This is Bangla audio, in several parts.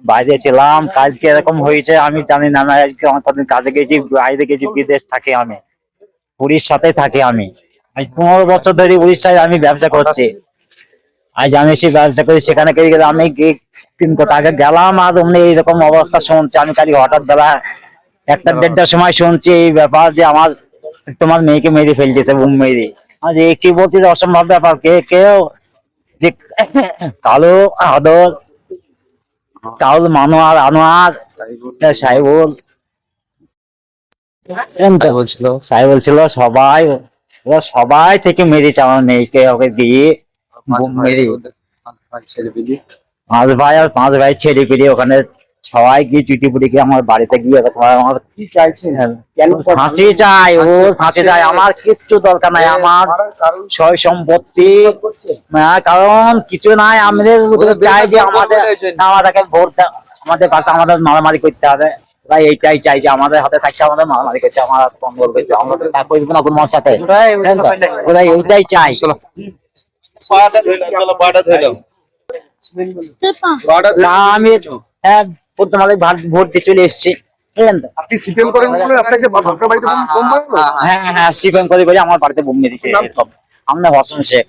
বাইরে ছিলাম, কালকে এরকম হয়েছে আমি জানি না। আমি আজকে অনেক কদিন কাজে গেছি, বাইরে গেছি, বিদেশ থাকি আমি, উড়িষ্যাতে থাকি আমি। আজ 15 বছর ধরে উড়িষ্যায় আমি ব্যবসা করছি। আজ আমি সেই ব্যবসা করি, সেখানে গেলে আমি 3 কথা আগে গেলাম, আর অমনি এইরকম অবস্থা শুনছি। আমি কালকে হঠাৎ বেলা 1টা-1:30টার সময় শুনছি এই ব্যাপার যে আমার তোমার মেয়েকে মেরে ফেলতেছে, বুম মেরে। আজ এ কি বলছি, অসম্ভব ব্যাপার। কেউ যে কালো আদর, কাউল মানোয়ার, আনোয়ার, সাইবুল, সাইবুল ছিল, সবাই ওরা সবাই থেকে মেরেছে আমার মেয়েকে, ওকে দিয়ে মেরে। 5 ভাই আর 5 ভাই ছেড়ে পেরিয়ে ওখানে সবাই গিয়ে চুটি পুটি গিয়ে আমার বাড়িতে গিয়ে আমার কি চাইছেন? ফাঁসি চাই, ওর ফাঁসি চাই। আমার কিচ্ছু দরকার নাই, আমার সয় সম্পত্তি, কারণ কিছু নাই। আমাদের চাই যে আমাদেরকে ভোট আমাদের পাশে আমাদের মারামারি করতে হবে। তাই এইটাই চাই যে আমাদের হাতে থাকতে আমাদের মারামারি করছে, আমার কন্ট্রোল করছে, আমরা তা করবো না কোনো সাথে। ওরা এইটাই চাই। না, আমি তোমাদের ভোট দিয়ে চলে এসেছি। আপনি সিপিএম করেন বলে আপনাকে আপনার বাড়িতে বোম মারলো? হ্যাঁ হ্যাঁ, সিপিএম করে আমার বাড়িতে বোম মেরেছে। আমরা হোসেন শেখ,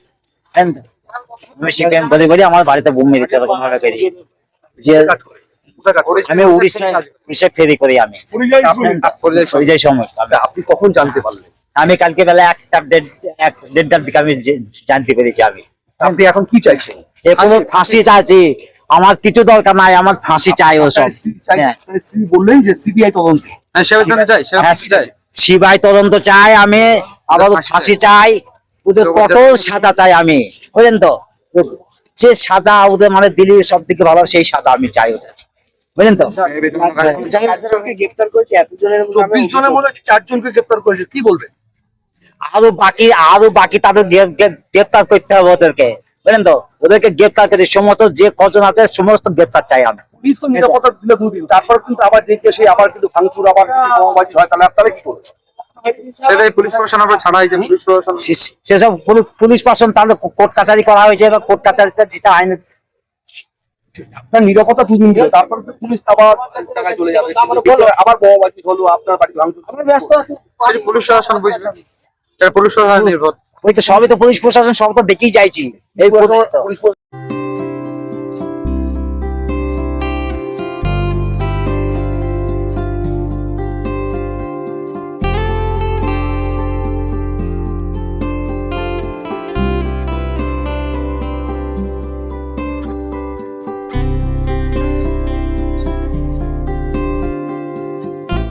আমি সিপিএম করে আমার বাড়িতে বোম মেরেছে এরকম ভাবে করি যে আমি উড়িষ্যা ফেরি করি আমি পরিযায়ী শ্রমিক। আপনি কখন জানতে পারলেন? আমি কালকে বেলা 1:30টার দিকে আমি জানতে পেরেছি। আমি আপনি এখন কি চাইছেন? কোনো ফাঁসি চাইছি, আমার কিছু দরকার নাই, আমার ফাঁসি চাই। ওসব স্ত্রী বললেন যে সিবিআই তদন্ত সিবিআই তদন্ত চাই আমি, আবার ফাঁসি চাই, ওদের কঠোর সাজা চাই আমি, বুঝলেন তো? যে সাজা ওদের মানে দিল্লি সব থেকে ভালো সেই সাজা আমি চাই ওদের, বুঝলেন তো? গ্রেফতার করেছে, এতজনের 24 জনের মধ্যে 4 জনকে গ্রেফতার করেছে, কি বলবেন? আরো বাকি তাদের গ্রেফতার করতে হবে ওদেরকে, বুঝলেন তো? ওদেরকে গ্রেফতার করে সমস্ত যে কজন আছে সমস্ত গ্রেফতার চাই আমি। পুলিশ তো নিরাপত্তা দিল 2 দিন, তারপর কিন্তু আবার দেখে সে আবার কিন্তু ভাঙচুর, আবার বোমাবাজি হয়, তাহলে আপনারা কি করবেন? পুলিশ প্রশাসন আমরা ছাড়া হয়েছে, সেসব পুলিশ প্রশাসন তাহলে কোর্ট কাছারি করা হয়েছে, বা কোর্ট কাছারিতে যেটা আইন। আপনার নিরাপত্তা 2 দিন দিল, তারপর তো পুলিশ আবার এক জায়গায় চলে যাবে, আবার বোমাবাজি হলো, আপনার বাড়ি ভাঙচুর। পুলিশ প্রশাসন বুঝলেন, পুলিশ প্রশাসন নির্ভর। ওই তো সবই তো পুলিশ প্রশাসন, সব তো দেখেই চাইছি এই পুলিশ